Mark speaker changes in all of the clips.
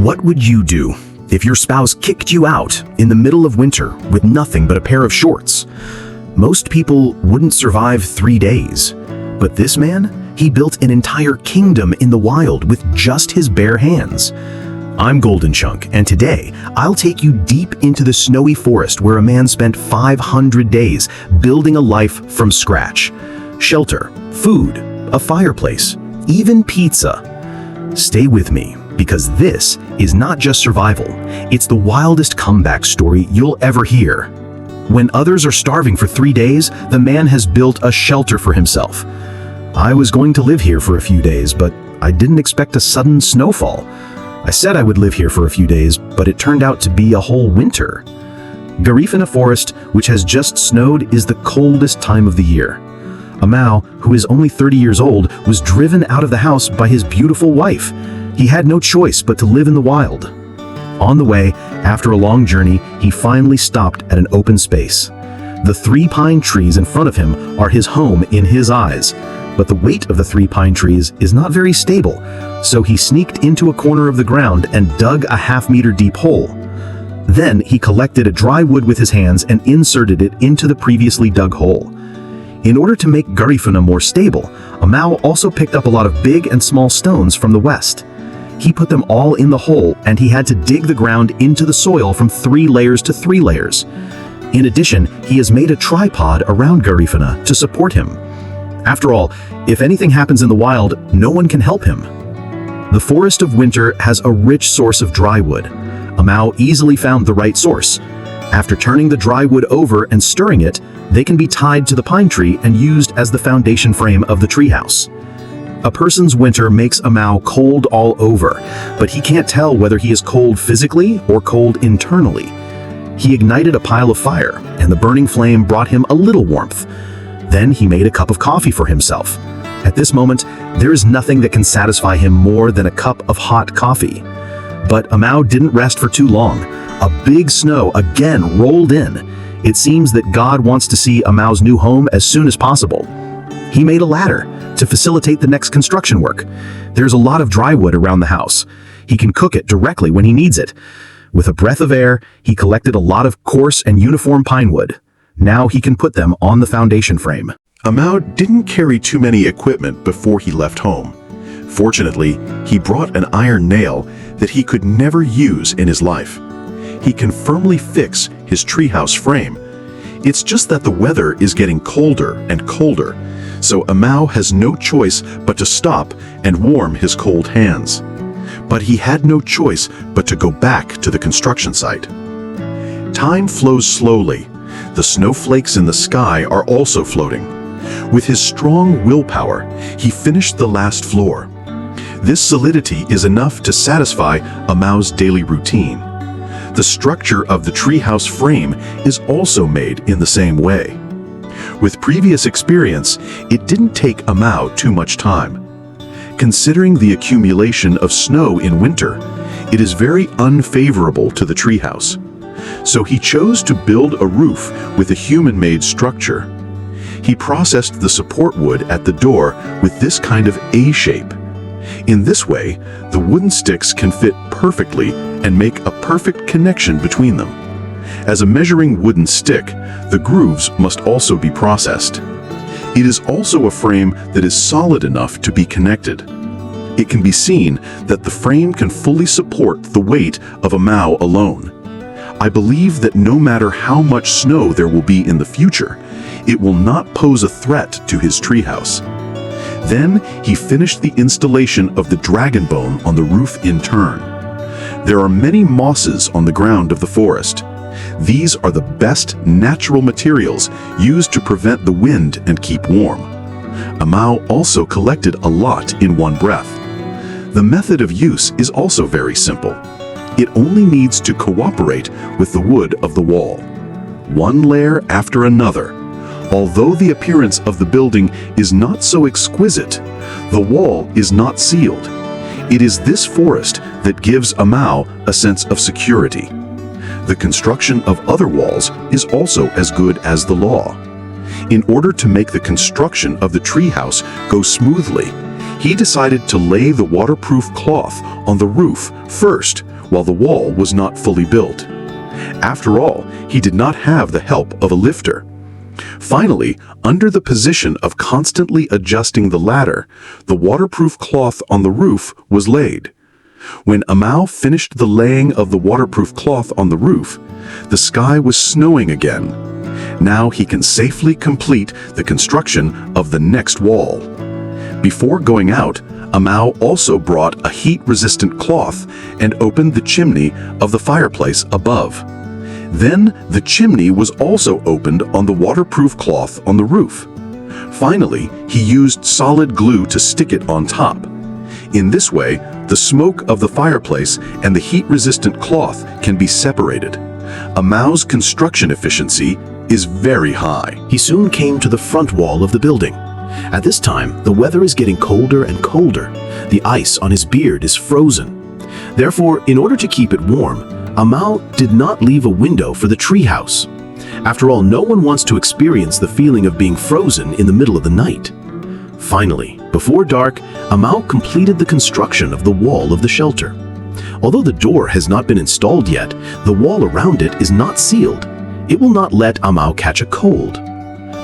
Speaker 1: What would you do if your spouse kicked you out in the middle of winter with nothing but a pair of shorts? Most people wouldn't survive 3 days. But this man, he built an entire kingdom in the wild with just his bare hands. I'm Golden Chonk, and today I'll take you deep into the snowy forest where a man spent 500 days building a life from scratch. Shelter, food, a fireplace, even pizza. Stay with me, because this is not just survival, it's the wildest comeback story you'll ever hear. When others are starving for 3 days, the man has built a shelter for himself. I was going to live here for a few days, but I didn't expect a sudden snowfall. I said I would live here for a few days, but it turned out to be a whole winter. Garifuna Forest, which has just snowed, is the coldest time of the year. Amau, who is only 30 years old, was driven out of the house by his beautiful wife. He had no choice but to live in the wild. On the way, after a long journey, he finally stopped at an open space. The 3 pine trees in front of him are his home in his eyes, but the weight of the 3 pine trees is not very stable, so he sneaked into a corner of the ground and dug a half-meter deep hole. Then he collected a dry wood with his hands and inserted it into the previously dug hole. In order to make Garifuna more stable, Amau also picked up a lot of big and small stones from the west. He put them all in the hole, and he had to dig the ground into the soil from 3 layers to 3 layers. In addition, he has made a tripod around Garifuna to support him. After all, if anything happens in the wild, no one can help him. The Forest of Winter has a rich source of dry wood. Amau easily found the right source. After turning the dry wood over and stirring it, they can be tied to the pine tree and used as the foundation frame of the treehouse. A person's winter makes Amau cold all over, but he can't tell whether he is cold physically or cold internally. He ignited a pile of fire, and the burning flame brought him a little warmth. Then he made a cup of coffee for himself. At this moment, there is nothing that can satisfy him more than a cup of hot coffee. But Amau didn't rest for too long. A big snow again rolled in. It seems that God wants to see Amau's new home as soon as possible. He made a ladder to facilitate the next construction work. There's a lot of dry wood around the house. He can cook it directly when he needs it. With a breath of air, he collected a lot of coarse and uniform pine wood. Now he can put them on the foundation frame.
Speaker 2: Amau didn't carry too many equipment before he left home. Fortunately, he brought an iron nail that he could never use in his life. He can firmly fix his treehouse frame. It's just that the weather is getting colder and colder, so Amau has no choice but to stop and warm his cold hands. But he had no choice but to go back to the construction site. Time flows slowly. The snowflakes in the sky are also floating. With his strong willpower, he finished the last floor. This solidity is enough to satisfy Amau's daily routine. The structure of the treehouse frame is also made in the same way. With previous experience, it didn't take Amau too much time. Considering the accumulation of snow in winter, it is very unfavorable to the treehouse. So he chose to build a roof with a human-made structure. He processed the support wood at the door with this kind of A shape. In this way, the wooden sticks can fit perfectly and make a perfect connection between them. As a measuring wooden stick, the grooves must also be processed. It is also a frame that is solid enough to be connected. It can be seen that the frame can fully support the weight of Amau alone. I believe that no matter how much snow there will be in the future, it will not pose a threat to his treehouse. Then he finished the installation of the dragon bone on the roof in turn. There are many mosses on the ground of the forest. These are the best natural materials used to prevent the wind and keep warm. Amau also collected a lot in one breath. The method of use is also very simple. It only needs to cooperate with the wood of the wall. One layer after another. Although the appearance of the building is not so exquisite, the wall is not sealed. It is this forest that gives Amau a sense of security. The construction of other walls is also as good as the law. In order to make the construction of the treehouse go smoothly, he decided to lay the waterproof cloth on the roof first while the wall was not fully built. After all, he did not have the help of a lifter. Finally, under the position of constantly adjusting the ladder, the waterproof cloth on the roof was laid. When Amau finished the laying of the waterproof cloth on the roof, the sky was snowing again. Now he can safely complete the construction of the next wall. Before going out, Amau also brought a heat-resistant cloth and opened the chimney of the fireplace above. Then the chimney was also opened on the waterproof cloth on the roof. Finally, he used solid glue to stick it on top. In this way, the smoke of the fireplace and the heat-resistant cloth can be separated. Amau's construction efficiency is very high.
Speaker 1: He soon came to the front wall of the building. At this time, the weather is getting colder and colder. The ice on his beard is frozen. Therefore, in order to keep it warm, Amau did not leave a window for the treehouse. After all, no one wants to experience the feeling of being frozen in the middle of the night. Finally, before dark, Amau completed the construction of the wall of the shelter. Although the door has not been installed yet, the wall around it is not sealed. It will not let Amau catch a cold.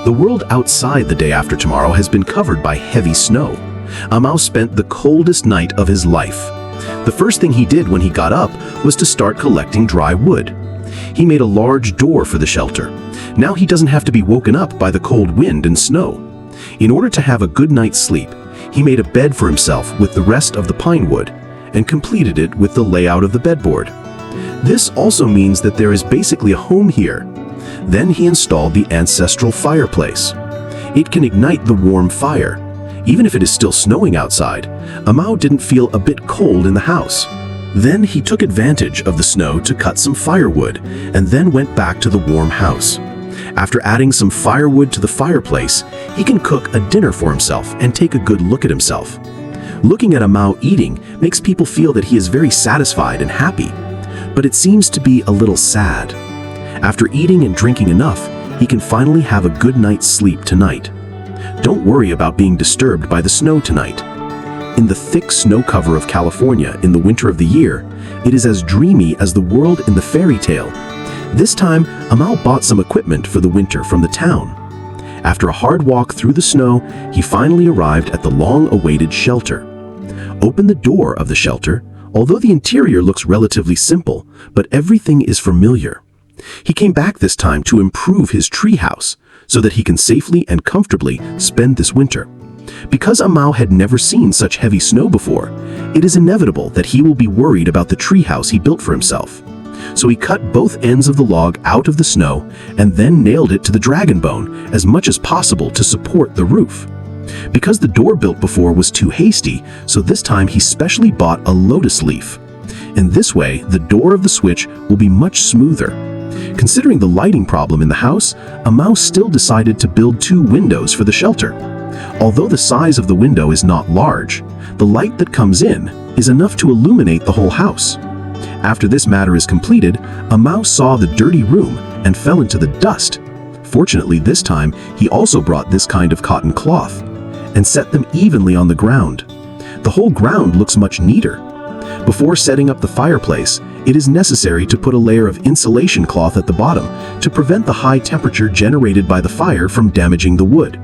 Speaker 1: The world outside the day after tomorrow has been covered by heavy snow. Amau spent the coldest night of his life. The first thing he did when he got up was to start collecting dry wood. He made a large door for the shelter. Now he doesn't have to be woken up by the cold wind and snow. In order to have a good night's sleep, he made a bed for himself with the rest of the pine wood and completed it with the layout of the bedboard. This also means that there is basically a home here. Then he installed the ancestral fireplace. It can ignite the warm fire. Even if it is still snowing outside, Amau didn't feel a bit cold in the house. Then he took advantage of the snow to cut some firewood and then went back to the warm house. After adding some firewood to the fireplace, he can cook a dinner for himself and take a good look at himself. Looking at Amau eating makes people feel that he is very satisfied and happy, but it seems to be a little sad. After eating and drinking enough, he can finally have a good night's sleep tonight. Don't worry about being disturbed by the snow tonight. In the thick snow cover of California in the winter of the year, it is as dreamy as the world in the fairy tale. This time, Amau bought some equipment for the winter from the town. After a hard walk through the snow, he finally arrived at the long-awaited shelter. Open the door of the shelter, although the interior looks relatively simple, but everything is familiar. He came back this time to improve his treehouse so that he can safely and comfortably spend this winter. Because Amau had never seen such heavy snow before, it is inevitable that he will be worried about the treehouse he built for himself. So he cut both ends of the log out of the snow and then nailed it to the dragon bone as much as possible to support the roof. Because the door built before was too hasty, so this time he specially bought a lotus leaf. In this way, the door of the switch will be much smoother. Considering the lighting problem in the house, Amau still decided to build 2 windows for the shelter. Although the size of the window is not large, the light that comes in is enough to illuminate the whole house. After this matter is completed, Amau saw the dirty room and fell into the dust. Fortunately, this time, he also brought this kind of cotton cloth and set them evenly on the ground. The whole ground looks much neater. Before setting up the fireplace, it is necessary to put a layer of insulation cloth at the bottom to prevent the high temperature generated by the fire from damaging the wood.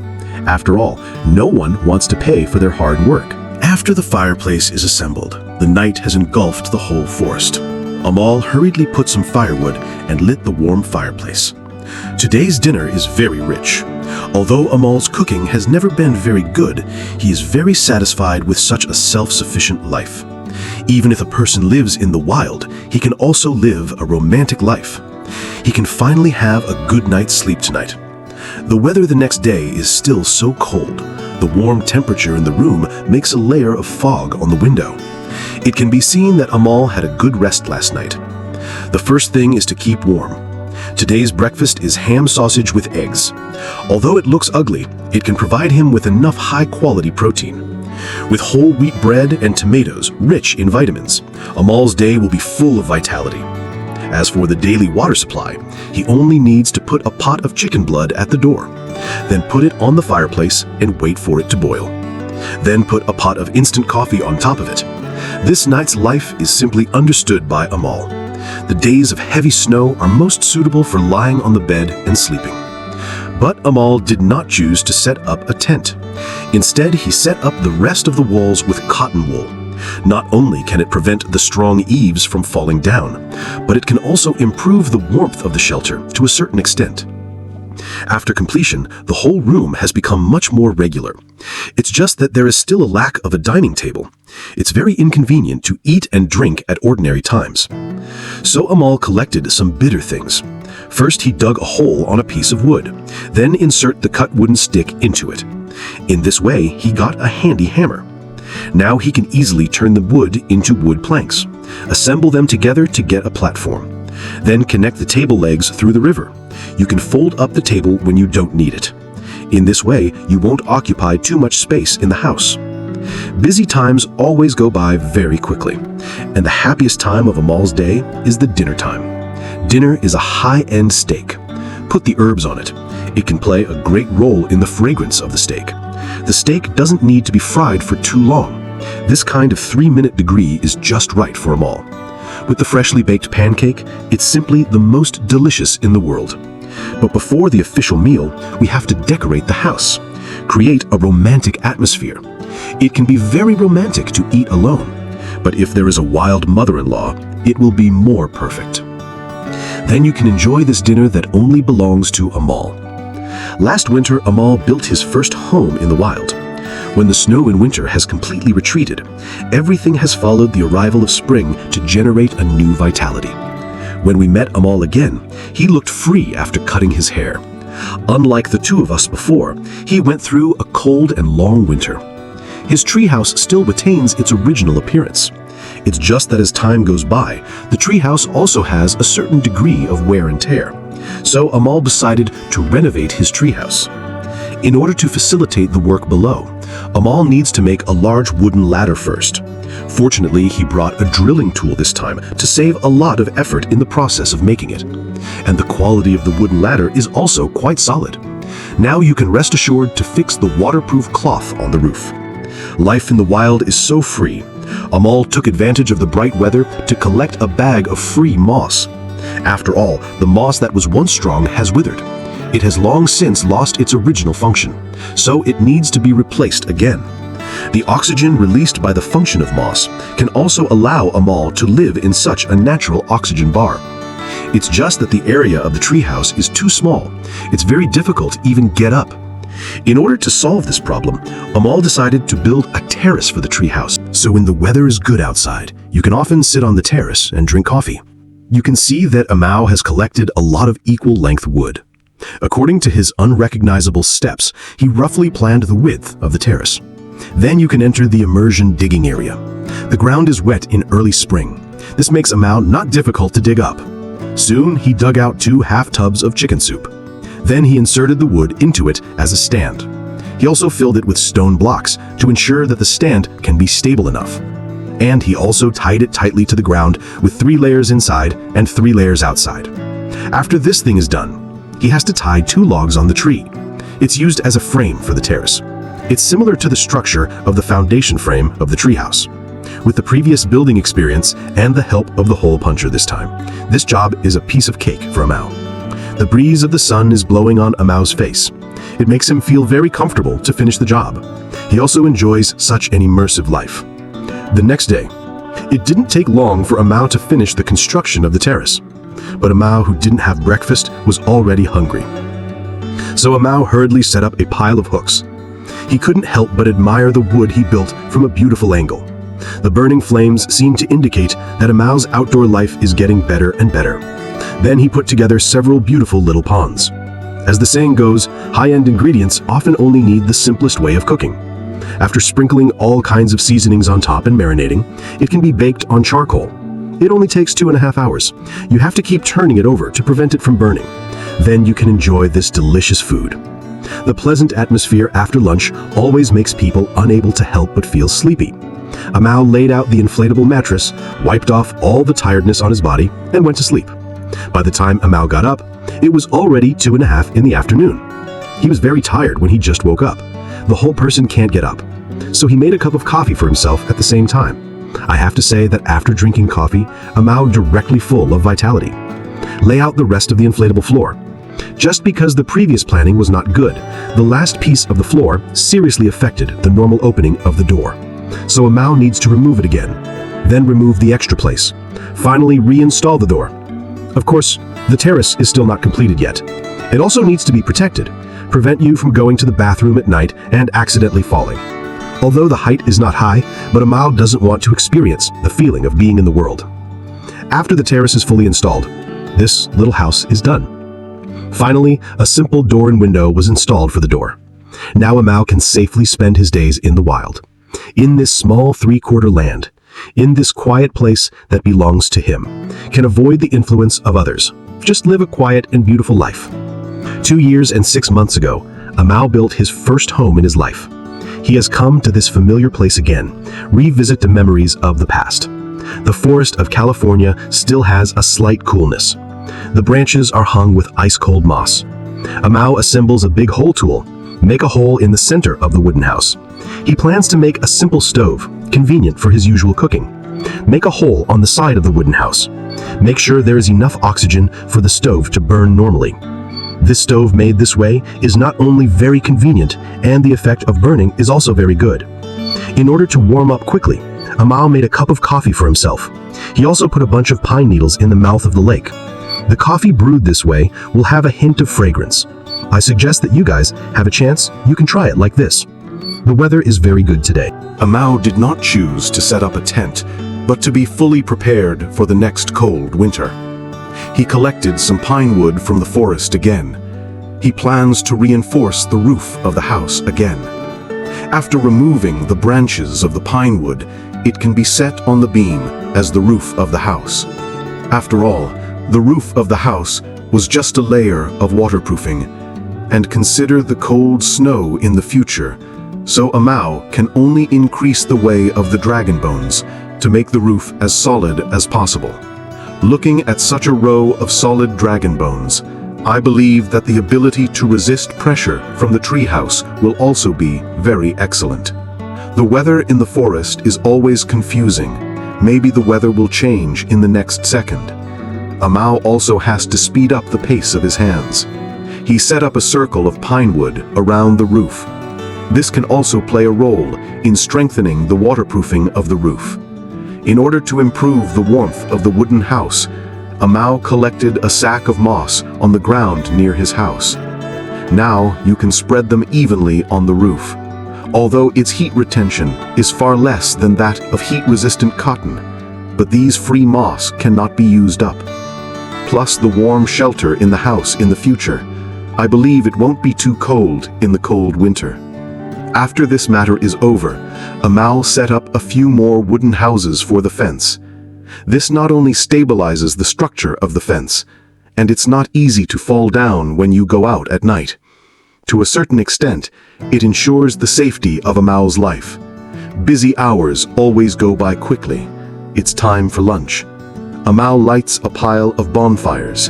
Speaker 1: After all, no one wants to pay for their hard work.
Speaker 2: After the fireplace is assembled, the night has engulfed the whole forest. Amal hurriedly put some firewood and lit the warm fireplace. Today's dinner is very rich. Although Amal's cooking has never been very good, he is very satisfied with such a self-sufficient life. Even if a person lives in the wild, he can also live a romantic life. He can finally have a good night's sleep tonight. The weather the next day is still so cold. The warm temperature in the room makes a layer of fog on the window. It can be seen that Amal had a good rest last night. The first thing is to keep warm. Today's breakfast is ham sausage with eggs. Although it looks ugly, it can provide him with enough high-quality protein. With whole wheat bread and tomatoes rich in vitamins, Amal's day will be full of vitality. As for the daily water supply, he only needs to put a pot of chicken blood at the door, then put it on the fireplace and wait for it to boil. Then put a pot of instant coffee on top of it. This night's life is simply understood by Amal. The days of heavy snow are most suitable for lying on the bed and sleeping. But Amal did not choose to set up a tent. Instead, he set up the rest of the walls with cotton wool. Not only can it prevent the strong eaves from falling down, but it can also improve the warmth of the shelter to a certain extent. After completion, the whole room has become much more regular. It's just that there is still a lack of a dining table. It's very inconvenient to eat and drink at ordinary times. So Amal collected some bitter things. First, he dug a hole on a piece of wood, then insert the cut wooden stick into it. In this way, he got a handy hammer. Now he can easily turn the wood into wood planks, assemble them together to get a platform, then connect the table legs through the river. You can fold up the table when you don't need it. In this way, you won't occupy too much space in the house. Busy times always go by very quickly, and the happiest time of Amal's day is the dinner time. Dinner is a high-end steak. Put the herbs on it. It can play a great role in the fragrance of the steak. The steak doesn't need to be fried for too long. This kind of 3-minute degree is just right for Amal. With the freshly baked pancake, it's simply the most delicious in the world. But before the official meal, we have to decorate the house, create a romantic atmosphere. It can be very romantic to eat alone, but if there is a wild mother-in-law, it will be more perfect. Then you can enjoy this dinner that only belongs to Amal. Last winter, Amal built his first home in the wild. When the snow in winter has completely retreated, everything has followed the arrival of spring to generate a new vitality. When we met Amal again, he looked free after cutting his hair. Unlike the two of us before, he went through a cold and long winter. His treehouse still retains its original appearance. It's just that as time goes by, the treehouse also has a certain degree of wear and tear. So Amal decided to renovate his treehouse. In order to facilitate the work below, Amal needs to make a large wooden ladder first. Fortunately, he brought a drilling tool this time to save a lot of effort in the process of making it. And the quality of the wooden ladder is also quite solid. Now you can rest assured to fix the waterproof cloth on the roof. Life in the wild is so free. Amal took advantage of the bright weather to collect a bag of free moss. After all, the moss that was once strong has withered. It has long since lost its original function, so it needs to be replaced again. The oxygen released by the function of moss can also allow Amal to live in such a natural oxygen bar. It's just that the area of the treehouse is too small. It's very difficult to even get up. In order to solve this problem, Amal decided to build a terrace for the treehouse. So when the weather is good outside, you can often sit on the terrace and drink coffee. You can see that Amal has collected a lot of equal length wood. According to his unrecognizable steps, he roughly planned the width of the terrace. Then you can enter the immersion digging area. The ground is wet in early spring. This makes Amal not difficult to dig up. Soon, he dug out 2 half tubs of chicken soup. Then he inserted the wood into it as a stand. He also filled it with stone blocks to ensure that the stand can be stable enough. And he also tied it tightly to the ground with 3 layers inside and 3 layers outside. After this thing is done, he has to tie 2 logs on the tree. It's used as a frame for the terrace. It's similar to the structure of the foundation frame of the treehouse. With the previous building experience and the help of the hole puncher this time, this job is a piece of cake for Amal. The breeze of the sun is blowing on Amal's face. It makes him feel very comfortable to finish the job. He also enjoys such an immersive life. The next day, it didn't take long for Amal to finish the construction of the terrace. But Amal, who didn't have breakfast, was already hungry. So Amal hurriedly set up a pile of hooks. He couldn't help but admire the wood he built from a beautiful angle. The burning flames seemed to indicate that Amal's outdoor life is getting better and better. Then he put together several beautiful little ponds. As the saying goes, high-end ingredients often only need the simplest way of cooking. After sprinkling all kinds of seasonings on top and marinating, it can be baked on charcoal. It only takes 2.5 hours. You have to keep turning it over to prevent it from burning. Then you can enjoy this delicious food. The pleasant atmosphere after lunch always makes people unable to help but feel sleepy. Amal laid out the inflatable mattress, wiped off all the tiredness on his body, and went to sleep. By the time Amal got up, it was already 2:30 in the afternoon. He was very tired when he just woke up. The whole person can't get up. So he made a cup of coffee for himself at the same time.
Speaker 3: I have to say that after drinking coffee, I'm now directly full of vitality. Lay out the rest of the inflatable floor. Just because the previous planning was not good, the last piece of the floor seriously affected the normal opening of the door. So Amao needs to remove it again, then remove the extra place. Finally reinstall the door. Of course, the terrace is still not completed yet. It also needs to be protected, prevent you from going to the bathroom at night and accidentally falling. Although the height is not high, but Amao doesn't want to experience the feeling of being in the world. After the terrace is fully installed, this little house is done. Finally, a simple door and window was installed for the door. Now Amao can safely spend his days in the wild, in this small 3/4 land, in this quiet place that belongs to him, can avoid the influence of others. Just live a quiet and beautiful life. 2 years and 6 months ago, Amao built his first home in his life. He has come to this familiar place again, revisit the memories of the past. The forest of California still has a slight coolness. The branches are hung with ice-cold moss. Amao assembles a big hole tool, make a hole in the center of the wooden house. He plans to make a simple stove, convenient for his usual cooking. Make a hole on the side of the wooden house. Make sure there is enough oxygen for the stove to burn normally. This stove made this way is not only very convenient, and the effect of burning is also very good. In order to warm up quickly, Amao made a cup of coffee for himself. He also put a bunch of pine needles in the mouth of the lake. The coffee brewed this way will have a hint of fragrance. I suggest that you guys have a chance, you can try it like this. The weather is very good today.
Speaker 2: Amao did not choose to set up a tent, but to be fully prepared for the next cold winter. He collected some pine wood from the forest again. He plans to reinforce the roof of the house again. After removing the branches of the pine wood, it can be set on the beam as the roof of the house. After all, the roof of the house was just a layer of waterproofing. And consider the cold snow in the future, so Amao can only increase the way of the dragon bones to make the roof as solid as possible. Looking at such a row of solid dragon bones, I believe that the ability to resist pressure from the treehouse will also be very excellent. The weather in the forest is always confusing. Maybe the weather will change in the next second. Amao also has to speed up the pace of his hands. He set up a circle of pine wood around the roof. This can also play a role in strengthening the waterproofing of the roof. In order to improve the warmth of the wooden house, Amao collected a sack of moss on the ground near his house. Now you can spread them evenly on the roof. Although its heat retention is far less than that of heat-resistant cotton, but these free moss cannot be used up. Plus the warm shelter in the house in the future, I believe it won't be too cold in the cold winter. After this matter is over, Amao set up a few more wooden houses for the fence. This not only stabilizes the structure of the fence, and it's not easy to fall down when you go out at night. To a certain extent, it ensures the safety of Amao's life. Busy hours always go by quickly. It's time for lunch. Amao lights a pile of bonfires.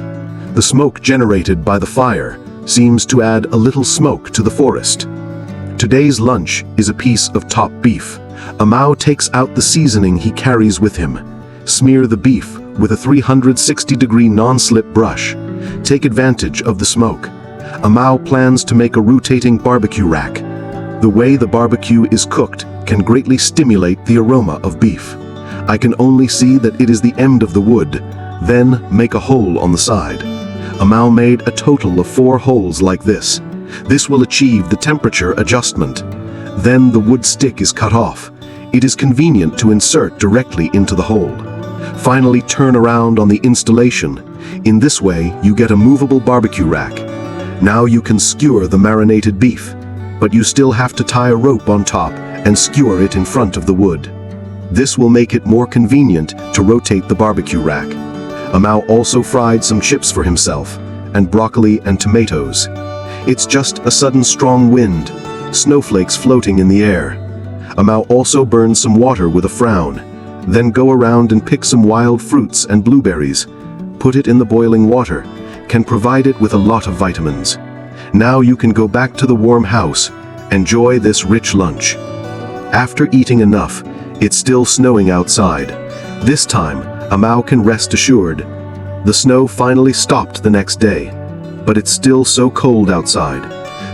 Speaker 2: The smoke generated by the fire seems to add a little smoke to the forest. Today's lunch is a piece of top beef. Amao takes out the seasoning he carries with him. Smear the beef with a 360-degree non-slip brush. Take advantage of the smoke. Amao plans to make a rotating barbecue rack. The way the barbecue is cooked can greatly stimulate the aroma of beef. I can only see that it is the end of the wood. Then make a hole on the side. Amao made a total of 4 holes like this. This will achieve the temperature adjustment. Then the wood stick is cut off. It is convenient to insert directly into the hole. Finally, turn around on the installation. In this way, you get a movable barbecue rack. Now you can skewer the marinated beef, but you still have to tie a rope on top and skewer it in front of the wood. This will make it more convenient to rotate the barbecue rack. Amao also fried some chips for himself, and broccoli and tomatoes. It's just a sudden strong wind, snowflakes floating in the air. Amao also burned some water with a frown, then go around and pick some wild fruits and blueberries. Put it in the boiling water, can provide it with a lot of vitamins. Now you can go back to the warm house, enjoy this rich lunch. After eating enough,
Speaker 3: It's still snowing outside. This time, Amal can rest assured. The snow finally stopped the next day, but it's still so cold outside.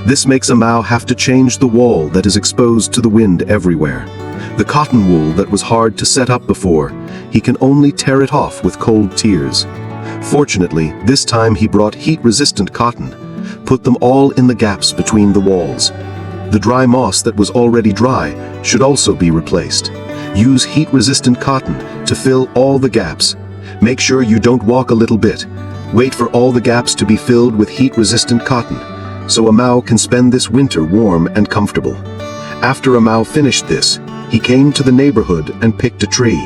Speaker 3: This makes Amal have to change the wall that is exposed to the wind everywhere. The cotton wool that was hard to set up before, he can only tear it off with cold tears. Fortunately, this time he brought heat-resistant cotton, put them all in the gaps between the walls. The dry moss that was already dry should also be replaced. Use heat-resistant cotton to fill all the gaps. Make sure you don't walk a little bit. Wait for all the gaps to be filled with heat-resistant cotton, so Amal can spend this winter warm and comfortable. After Amal finished this, he came to the neighborhood and picked a tree.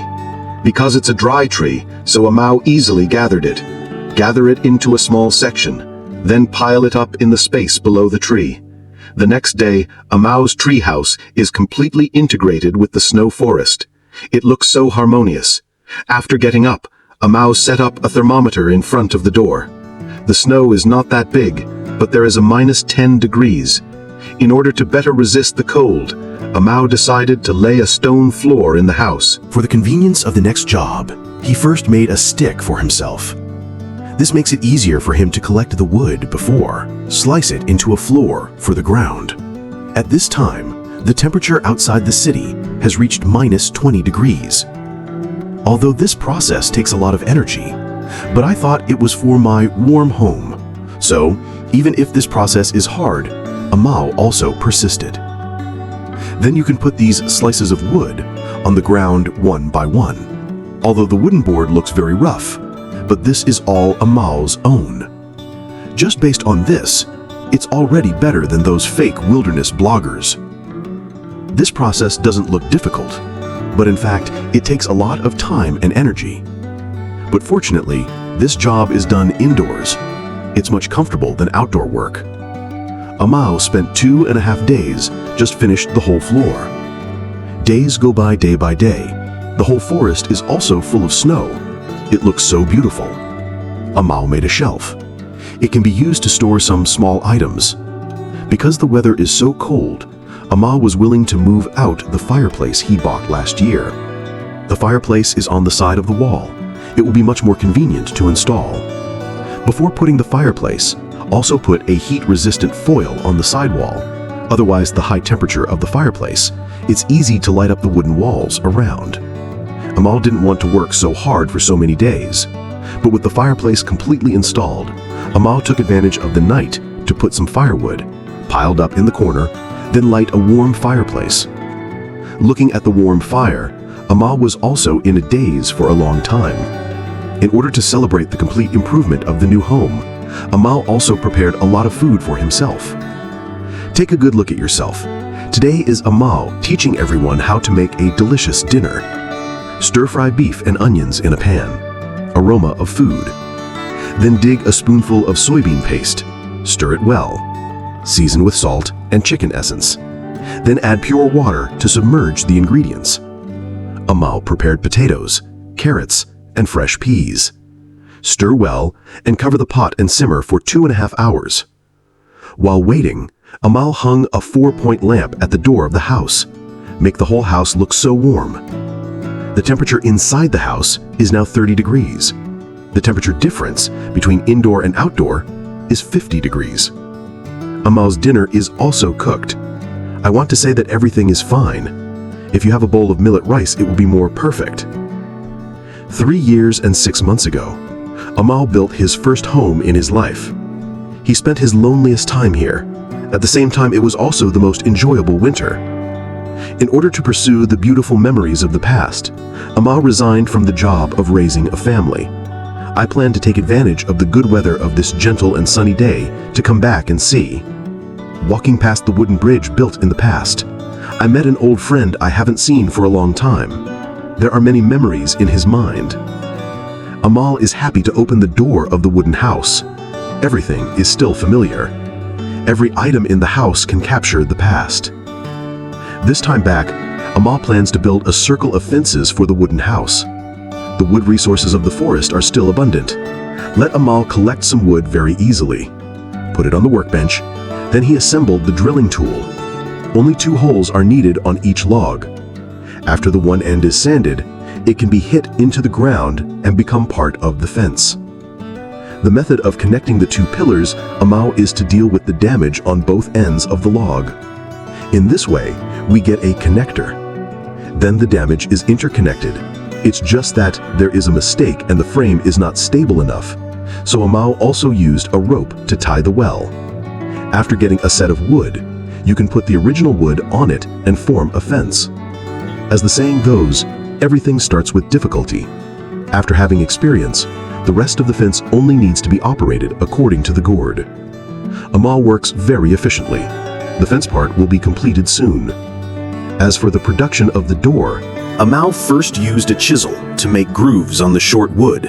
Speaker 3: Because it's a dry tree, so Amal easily gathered it. Gather it into a small section, then pile it up in the space below the tree. The next day, Amal's treehouse is completely integrated with the snow forest. It looks so harmonious. After getting up, Amal set up a thermometer in front of the door. The snow is not that big, but there is a -10 degrees. In order to better resist the cold, Amal decided to lay a stone floor in the house.
Speaker 1: For the convenience of the next job, he first made a stick for himself. This makes it easier for him to collect the wood before, slice it into a floor for the ground. At this time, the temperature outside the city has reached -20 degrees. Although this process takes a lot of energy, but I thought it was for my warm home. So, even if this process is hard, Amal also persisted. Then you can put these slices of wood on the ground one by one. Although the wooden board looks very rough, but this is all Amal's own. Just based on this, it's already better than those fake wilderness bloggers. This process doesn't look difficult, but in fact, it takes a lot of time and energy. But fortunately, this job is done indoors. It's much comfortable than outdoor work. Amal spent 2.5 days, just finished the whole floor. Days go by day by day. The whole forest is also full of snow. It looks so beautiful. Amal made a shelf. It can be used to store some small items. Because the weather is so cold, Amal was willing to move out the fireplace he bought last year. The fireplace is on the side of the wall. It will be much more convenient to install. Before putting the fireplace, also put a heat-resistant foil on the sidewall. Otherwise, the high temperature of the fireplace, it's easy to light up the wooden walls around. Amal didn't want to work so hard for so many days, but with the fireplace completely installed, Amal took advantage of the night to put some firewood, piled up in the corner, then light a warm fireplace. Looking at the warm fire, Amal was also in a daze for a long time. In order to celebrate the complete improvement of the new home, Amal also prepared a lot of food for himself. Take a good look at yourself. Today is Amal teaching everyone how to make a delicious dinner. Stir-fry beef and onions in a pan. Aroma of food. Then dig a spoonful of soybean paste. Stir it well. Season with salt and chicken essence. Then add pure water to submerge the ingredients. Amal prepared potatoes, carrots, and fresh peas. Stir well and cover the pot and simmer for 2.5 hours. While waiting, Amal hung a 4-point lamp at the door of the house. Make the whole house look so warm. The temperature inside the house is now 30 degrees. The temperature difference between indoor and outdoor is 50 degrees. Amal's dinner is also cooked. I want to say that everything is fine. If you have a bowl of millet rice, it will be more perfect. 3 years and 6 months ago, Amal built his first home in his life. He spent his loneliest time here. At the same time, it was also the most enjoyable winter. In order to pursue the beautiful memories of the past, Amal resigned from the job of raising a family. I plan to take advantage of the good weather of this gentle and sunny day to come back and see. Walking past the wooden bridge built in the past, I met an old friend I haven't seen for a long time. There are many memories in his mind. Amal is happy to open the door of the wooden house. Everything is still familiar. Every item in the house can capture the past. This time back, Amal plans to build a circle of fences for the wooden house. The wood resources of the forest are still abundant. Let Amal collect some wood very easily. Put it on the workbench. Then he assembled the drilling tool. Only 2 holes are needed on each log.
Speaker 3: After the one end is sanded, it can be hit into the ground and become part of the fence. The method of connecting the two pillars, Amao, is to deal with the damage on both ends of the log. In this way, we get a connector. Then the damage is interconnected. It's just that there is a mistake and the frame is not stable enough. So Amao also used a rope to tie the well. After getting a set of wood, you can put the original wood on it and form a fence. As the saying goes, everything starts with difficulty. After having experience, the rest of the fence only needs to be operated according to the gourd. Amao works very efficiently. The fence part will be completed soon. As for the production of the door,
Speaker 1: Amao first used a chisel to make grooves on the short wood.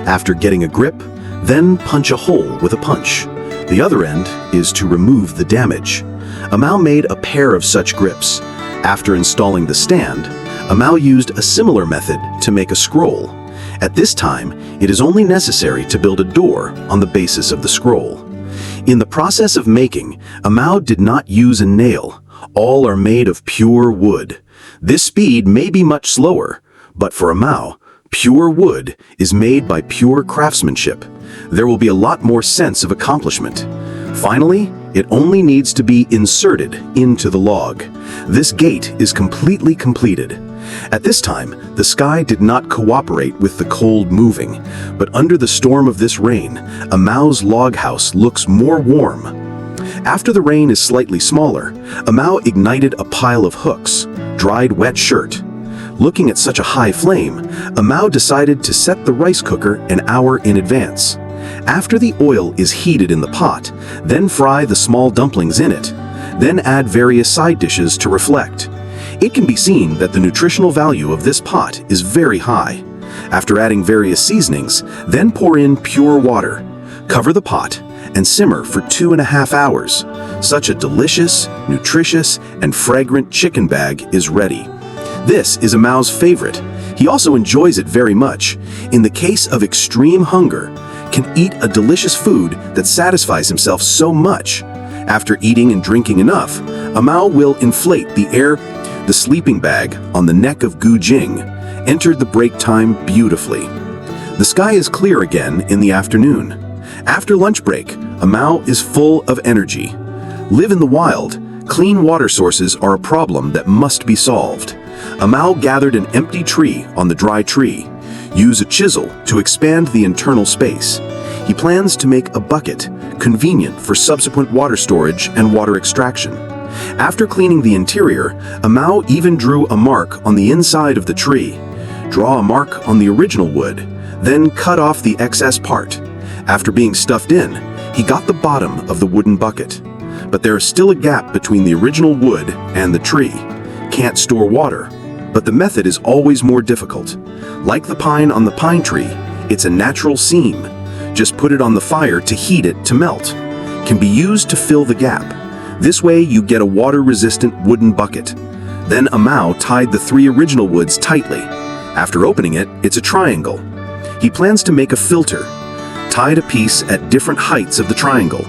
Speaker 1: After getting a grip, then punch a hole with a punch. The other end is to remove the damage. Amao made a pair of such grips. After installing the stand, Amao used a similar method to make a scroll. At this time, it is only necessary to build a door on the basis of the scroll. In the process of making, Amao did not use a nail. All are made of pure wood. This speed may be much slower, but for Amao, pure wood is made by pure craftsmanship. There will be a lot more sense of accomplishment. Finally, it only needs to be inserted into the log. This gate is completely completed. At this time, the sky did not cooperate with the cold moving, but under the storm of this rain, Amao's log house looks more warm. After the rain is slightly smaller, Amao ignited a pile of hooks, dried wet shirt. Looking at such a high flame, Amao decided to set the rice cooker an hour in advance. After the oil is heated in the pot, then fry the small dumplings in it. Then add various side dishes to reflect. It can be seen that the nutritional value of this pot is very high. After adding various seasonings, then pour in pure water. Cover the pot and simmer for 2.5 hours. Such a delicious, nutritious, and fragrant chicken bag is ready. This is Amao's favorite. He also enjoys it very much. In the case of extreme hunger, can eat a delicious food that satisfies himself so much. After eating and drinking enough, Amao will inflate the air. The sleeping bag on the neck of Gu Jing entered the break time beautifully. The sky is clear again in the afternoon. After lunch break, Amao is full of energy. Live in the wild. Clean water sources are a problem that must be solved. Amao gathered an empty tree on the dry tree. Use a chisel to expand the internal space. He plans to make a bucket, convenient for subsequent water storage and water extraction. After cleaning the interior, Amao even drew a mark on the inside of the tree. Draw a mark on the original wood, then cut off the excess part. After being stuffed in, he got the bottom of the wooden bucket. But there is still a gap between the original wood and the tree. Can't store water, but the method is always more difficult. Like the pine on the pine tree, it's a natural seam. Just put it on the fire to heat it to melt. Can be used to fill the gap. This way you get a water-resistant wooden bucket. Then Amao tied the 3 original woods tightly. After opening it, it's a triangle. He plans to make a filter. Tied a piece at different heights of the triangle.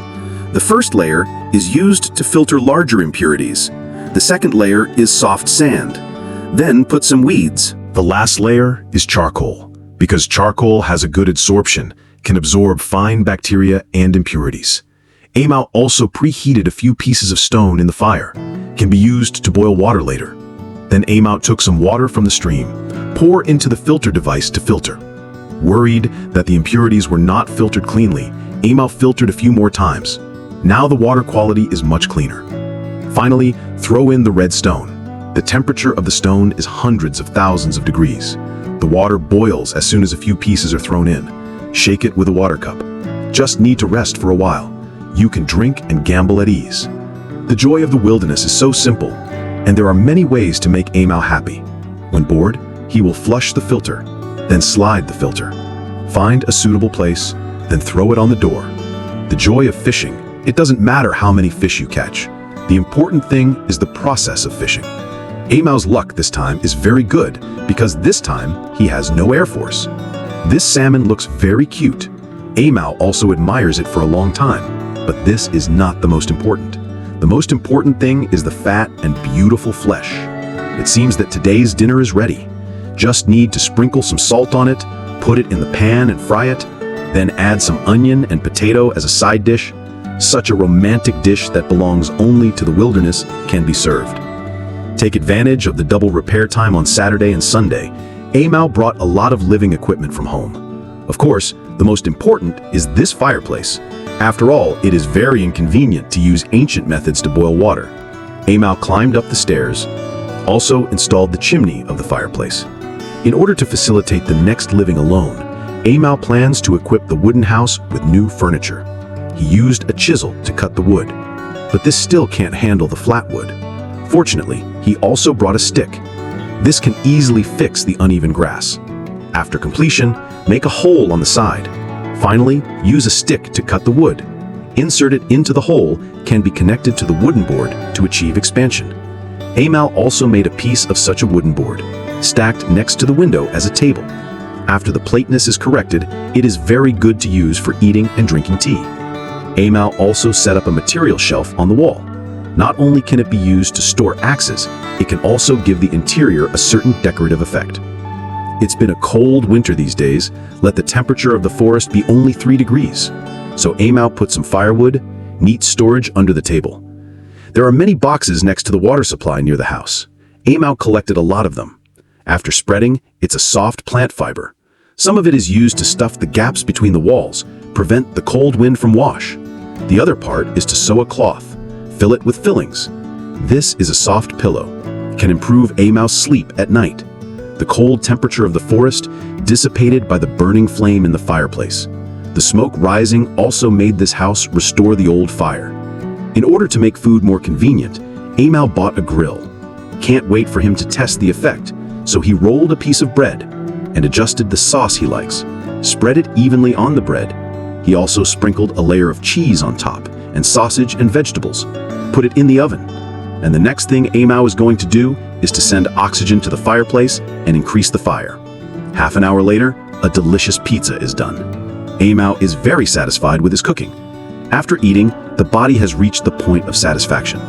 Speaker 1: The first layer is used to filter larger impurities. The second layer is soft sand. Then put some weeds.
Speaker 2: The last layer is charcoal, because charcoal has a good absorption, can absorb fine bacteria and impurities. Amao also preheated a few pieces of stone in the fire, can be used to boil water later. Then Amao took some water from the stream, pour into the filter device to filter. Worried that the impurities were not filtered cleanly, Amao filtered a few more times. Now the water quality is much cleaner. Finally, throw in the red stone. The temperature of the stone is hundreds of thousands of degrees. The water boils as soon as a few pieces are thrown in. Shake it with a water cup. Just need to rest for a while. You can drink and gamble at ease. The joy of the wilderness is so simple, and there are many ways to make Amao happy. When bored, he will flush the filter, then slide the filter. Find a suitable place, then throw it on the door. The joy of fishing, it doesn't matter how many fish you catch. The important thing is the process of fishing. Amao's luck this time is very good because this time he has no air force. This salmon looks very cute. Amao also admires it for a long time, but this is not the most important. The most important thing is the fat and beautiful flesh. It seems that today's dinner is ready. Just need to sprinkle some salt on it, put it in the pan and fry it, then add some onion and potato as a side dish. Such a romantic dish that belongs only to the wilderness can be served. Take advantage of the double repair time on Saturday and Sunday. Amau brought a lot of living equipment from home. Of course, the most important is this fireplace. After all, it is very inconvenient to use ancient methods to boil water. Amau climbed up the stairs, also installed the chimney of the fireplace. In order to facilitate the next living alone, Amau plans to equip the wooden house with new furniture. He used a chisel to cut the wood, but this still can't handle the flat wood. Fortunately, he also brought a stick. This can easily fix the uneven grass. After completion, make a hole on the side. Finally, use a stick to cut the wood. Insert it into the hole can be connected to the wooden board to achieve expansion. Amau also made a piece of such a wooden board, stacked next to the window as a table. After the plateness is corrected, it is very good to use for eating and drinking tea. Amau also set up a material shelf on the wall. Not only can it be used to store axes, it can also give the interior a certain decorative effect. It's been a cold winter these days. Let the temperature of the forest be only 3 degrees. So Amau put some firewood, neat storage under the table. There are many boxes next to the water supply near the house. Amau collected a lot of them. After spreading, it's a soft plant fiber. Some of it is used to stuff the gaps between the walls, prevent the cold wind from wash. The other part is to sew a cloth, fill it with fillings. This is a soft pillow, can improve Amau's sleep at night. The cold temperature of the forest dissipated by the burning flame in the fireplace. The smoke rising also made this house restore the old fire. In order to make food more convenient, Amau bought a grill. Can't wait for him to test the effect, so he rolled a piece of bread and adjusted the sauce he likes. Spread it evenly on the bread. He also sprinkled a layer of cheese on top and sausage and vegetables. Put it in the oven. And the next thing Amau is going to do is to send oxygen to the fireplace and increase the fire. Half an hour later, a delicious pizza is done. Amau is very satisfied with his cooking. After eating, the body has reached the point of satisfaction.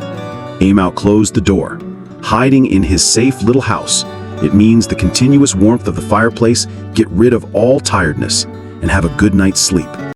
Speaker 2: Amau closed the door. Hiding in his safe little house, it means the continuous warmth of the fireplace get rid of all tiredness and have a good night's sleep.